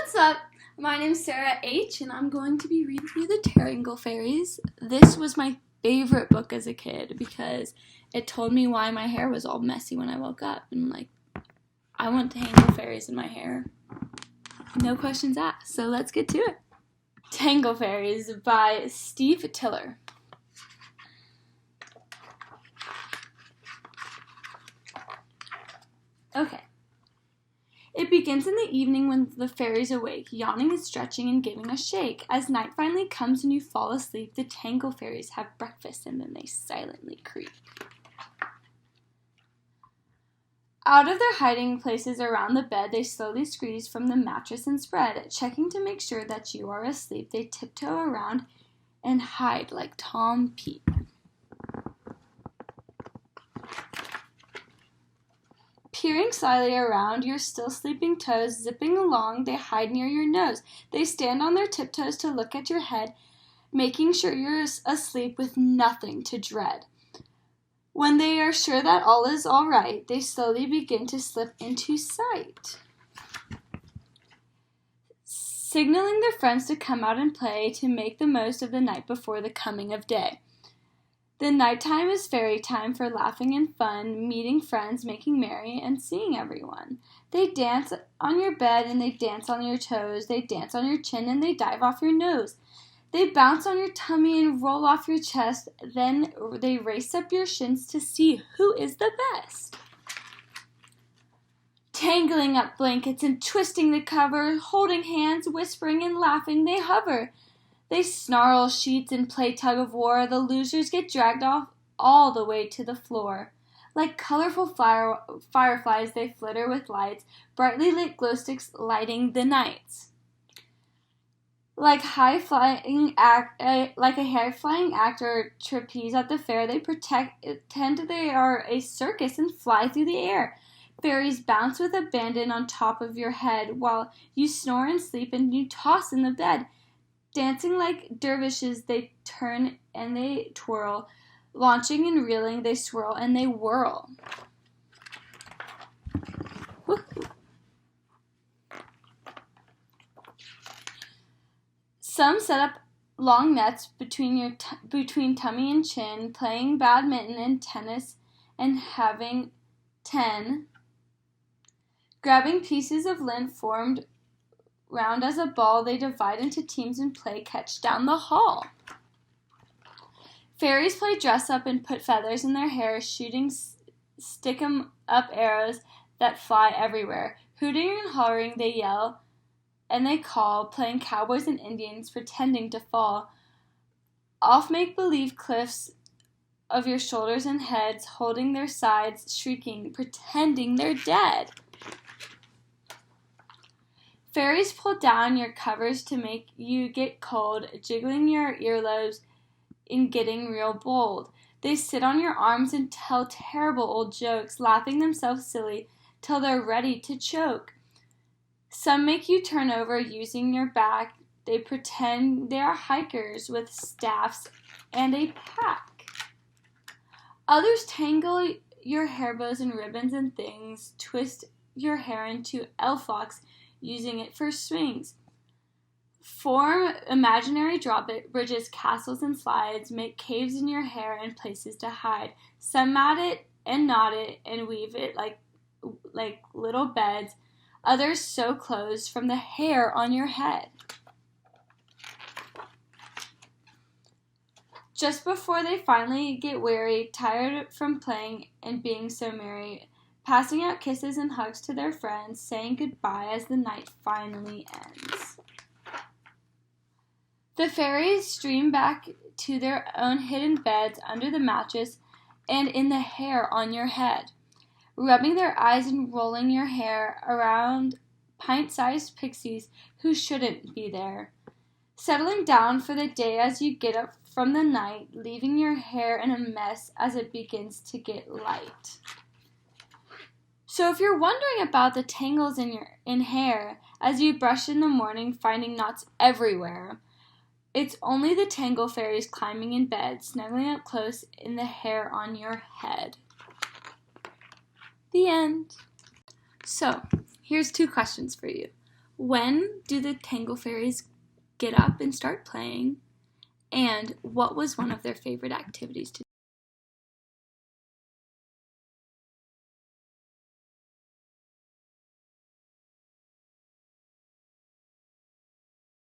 What's up? My name's Sarah H. and I'm going to be reading through the Tangle Fairies. This was my favorite book as a kid because it told me why my hair was all messy when I woke up. And I want Tangle Fairies in my hair. No questions asked, so let's get to it. Tangle Fairies by Steve Tiller. Okay. It begins in the evening when the fairies awake, yawning and stretching and giving a shake. As night finally comes and you fall asleep, the Tangle Fairies have breakfast and then they silently creep. Out of their hiding places around the bed, they slowly squeeze from the mattress and spread. Checking to make sure that you are asleep, they tiptoe around and hide like Tom Peep. Peering slyly around your still sleeping toes, zipping along, they hide near your nose. They stand on their tiptoes to look at your head, making sure you're asleep with nothing to dread. When they are sure that all is all right, they slowly begin to slip into sight, signaling their friends to come out and play to make the most of the night before the coming of day. The nighttime is fairy time for laughing and fun, meeting friends, making merry, and seeing everyone. They dance on your bed and they dance on your toes. They dance on your chin and they dive off your nose. They bounce on your tummy and roll off your chest. Then they race up your shins to see who is the best. Tangling up blankets and twisting the cover, holding hands, whispering and laughing, they hover. They snarl sheets and play tug-of-war. The losers get dragged off all the way to the floor. Like colorful fireflies, they flitter with lights, brightly lit glow sticks lighting the nights. Like a high-flying actor trapeze at the fair, they pretend they are a circus and fly through the air. Fairies bounce with abandon on top of your head while you snore and sleep and you toss in the bed. Dancing like dervishes, they turn and they twirl. Launching and reeling, they swirl and they whirl. Woo-hoo. Some set up long nets between tummy and chin, playing badminton and tennis and having 10. Grabbing pieces of lint formed round as a ball, they divide into teams and play catch down the hall. Fairies play dress up and put feathers in their hair, shooting stick-em-up arrows that fly everywhere. Hooting and hollering, they yell and they call, playing cowboys and Indians, pretending to fall. Off make-believe cliffs of your shoulders and heads, holding their sides, shrieking, pretending they're dead. Fairies pull down your covers to make you get cold, jiggling your earlobes and getting real bold. They sit on your arms and tell terrible old jokes, laughing themselves silly till they're ready to choke. Some make you turn over using your back. They pretend they are hikers with staffs and a pack. Others tangle your hair bows and ribbons and things, twist your hair into elf locks, using it for swings. Form imaginary drawbridges, castles, and slides. Make caves in your hair and places to hide. Some mat it and knot it and weave it like little beds. Others sew clothes from the hair on your head. Just before they finally get weary, tired from playing and being so merry, passing out kisses and hugs to their friends, saying goodbye as the night finally ends. The fairies stream back to their own hidden beds under the mattress and in the hair on your head, rubbing their eyes and rolling your hair around pint-sized pixies who shouldn't be there. Settling down for the day as you get up from the night, leaving your hair in a mess as it begins to get light. So if you're wondering about the tangles in hair as you brush in the morning, finding knots everywhere, it's only the Tangle Fairies climbing in bed, snuggling up close in the hair on your head. The end. So, here's 2 questions for you. When do the Tangle Fairies get up and start playing? And what was one of their favorite activities to do?